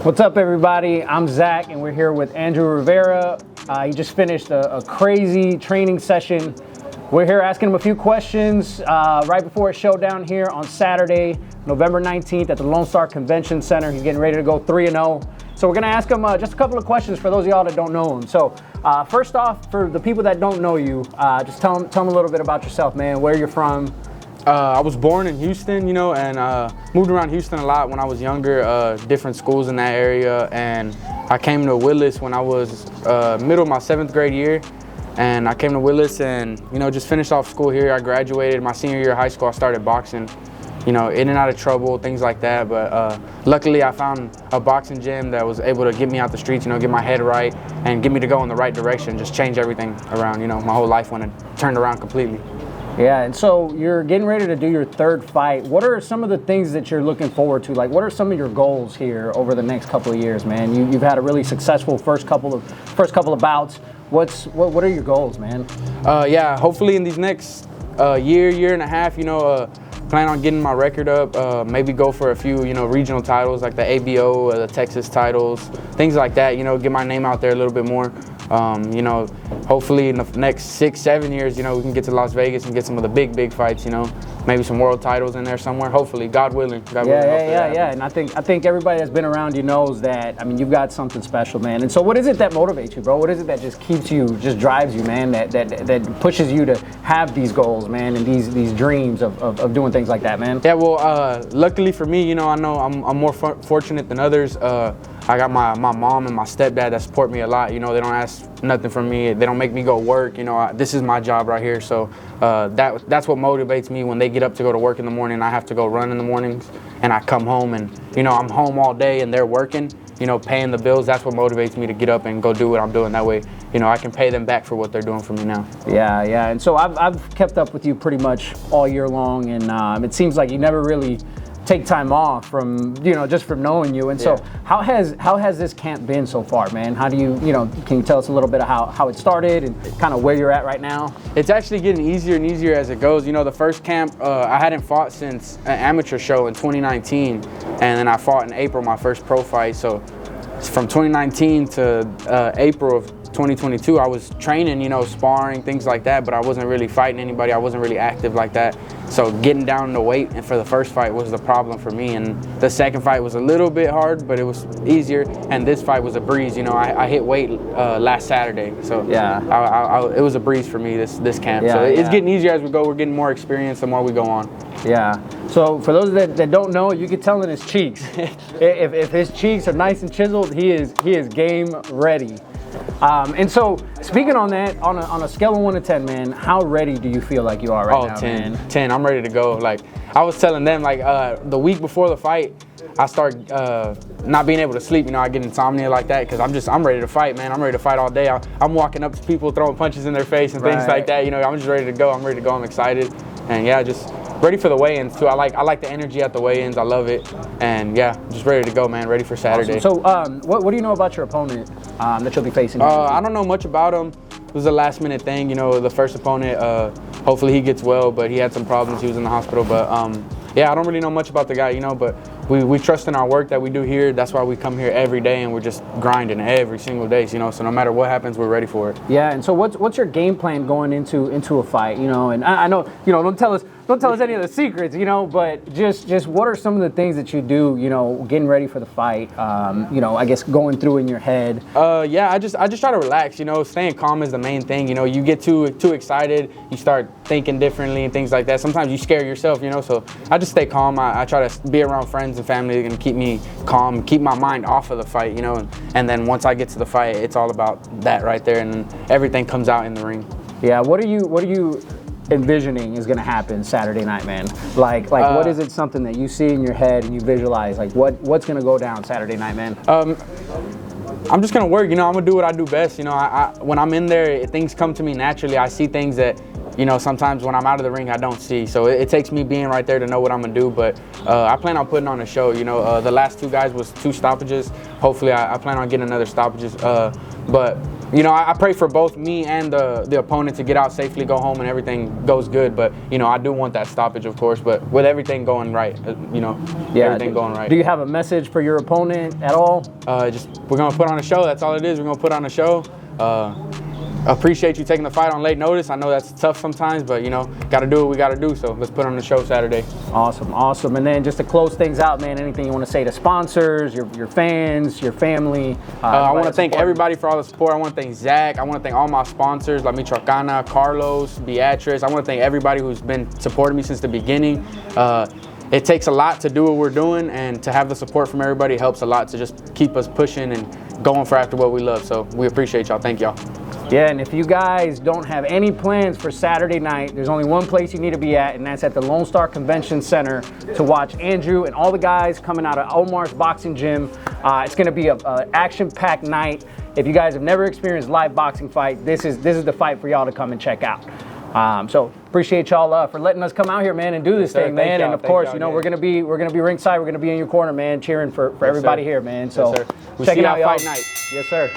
What's up, everybody? I'm Zach, and we're here with Andrew Rivera. He just finished a crazy training session. We're here asking him a few questions right before his showdown here on Saturday, November 19th at the Lone Star Convention Center. He's getting ready to go 3-0. So we're going to ask him just a couple of questions for those of y'all that don't know him. So first off, for the people that don't know you, just tell them a little bit about yourself, man, where you're from. I was born in Houston, and moved around Houston a lot when I was younger, different schools in that area. And I came to Willis when I was middle of my 7th grade year. And I came to Willis and, just finished off school here. I graduated my senior year of high school. I started boxing, in and out of trouble, things like that. But luckily I found a boxing gym that was able to get me out the streets, get my head right and get me to go in the right direction, just change everything around, my whole life when it turned around completely. Yeah, and so you're getting ready to do your 3rd fight. What are some of the things that you're looking forward to? Like, what are some of your goals here over the next couple of years, man? You've had a really successful first couple of bouts. What are your goals, man? Yeah, hopefully in these next year and a half, plan on getting my record up. Maybe go for a few, regional titles like the ABO, the Texas titles, things like that. Get my name out there a little bit more. Hopefully in the next 6-7 years, we can get to Las Vegas and get some of the big fights, maybe some world titles in there somewhere, hopefully, God willing. Yeah. And I think everybody that's been around you knows that, you've got something special, man. And so what is it that motivates you, bro? What is it that just keeps you, just drives you, man, that pushes you to have these goals, man, and these dreams of doing things like that, man? Yeah, well, luckily for me, I know I'm more fortunate than others. I got my mom and my stepdad that support me a lot. They don't ask nothing from me. They don't make me go work. This is my job right here. So that's what motivates me when they get up to go to work in the morning. I have to go run in the mornings, and I come home and I'm home all day and they're working. Paying the bills. That's what motivates me to get up and go do what I'm doing. That way, I can pay them back for what they're doing for me now. Yeah. And so I've kept up with you pretty much all year long, and it seems like you never really take time off from just from knowing you. And so how has this camp been so far, man? How do you can you tell us a little bit of how it started and kind of where you're at right now? It's actually getting easier and easier as it goes. The first camp I hadn't fought since an amateur show in 2019, and then I fought in April my first pro fight. So from 2019 to April of 2022, I was training, sparring, things like that, but I wasn't really fighting anybody. I wasn't really active like that. So getting down the weight and for the first fight was the problem for me. And the second fight was a little bit hard, but it was easier. And this fight was a breeze. I hit weight last Saturday. So yeah, it was a breeze for me this camp. So it's getting easier as we go. We're getting more experience the more we go on. Yeah. So for those that don't know, you can tell in his cheeks. if his cheeks are nice and chiseled, he is game ready. And so, speaking on that, on a scale of 1 to 10, man, how ready do you feel like you are right now, 10, man? 10. I'm ready to go. Like I was telling them, the week before the fight, I start not being able to sleep. I get insomnia like that because I'm ready to fight, man. I'm ready to fight all day. I'm walking up to people, throwing punches in their face and things like that. I'm just ready to go. I'm ready to go. I'm excited, and just ready for the weigh-ins too. I like the energy at the weigh-ins. I love it, and just ready to go, man. Ready for Saturday. Awesome. So, what do you know about your opponent that you'll be facing? I don't know much about him. It was a last-minute thing. The first opponent. Hopefully he gets well, but he had some problems. He was in the hospital, but I don't really know much about the guy, but we trust in our work that we do here. That's why we come here every day and we're just grinding every single day, so no matter what happens, we're ready for it. Yeah, and so what's your game plan going into a fight, and I know, don't tell us any of the secrets, but just what are some of the things that you do, getting ready for the fight, I guess going through in your head? I just try to relax, staying calm is the main thing. You get too excited, you start thinking differently and things like that. Sometimes you scare yourself, so I just stay calm. I try to be around friends and family and keep me calm, keep my mind off of the fight, and then once I get to the fight, it's all about that right there, and then everything comes out in the ring. Yeah, what are you envisioning is going to happen Saturday night, man? Like what is it, something that you see in your head and you visualize, like what's going to go down Saturday night, man? I'm just going to work, I'm going to do what I do best. When I'm in there, things come to me naturally. I see things that sometimes when I'm out of the ring, I don't see. So it takes me being right there to know what I'm gonna do. But I plan on putting on a show. The last 2 guys was 2 stoppages. Hopefully, I plan on getting another stoppages. But you know, I pray for both me and the opponent to get out safely, go home, and everything goes good. But, you know, I do want that stoppage, of course, but with everything going right, you know, everything going right. Do you have a message for your opponent at all? Just we're going to put on a show. That's all it is. We're going to put on a show. Appreciate you taking the fight on late notice. I know that's tough sometimes, but, you know, got to do what we got to do. So let's put on the show Saturday. Awesome, awesome. And then just to close things out, man, anything you want to say to sponsors, your fans, your family? I want to thank everybody for all the support. I want to thank Zach. I want to thank all my sponsors, like Michoacana, Carlos, Beatrice. I want to thank everybody who's been supporting me since the beginning. It takes a lot to do what we're doing, and to have the support from everybody helps a lot to just keep us pushing and going for after what we love. So we appreciate y'all. Thank y'all. Yeah, and if you guys don't have any plans for Saturday night, there's only one place you need to be at, and that's at the Lone Star Convention Center to watch Andrew and all the guys coming out of Omar's boxing gym. It's going to be an action-packed night. If you guys have never experienced live boxing fight, this is the fight for y'all to come and check out. So appreciate y'all for letting us come out here, man, and do this thing, man. And of course, you know, we're gonna be ringside. We're gonna be in your corner, man, cheering for everybody here, man. So we'll check see it out, y'all. Fight night. Yes, sir.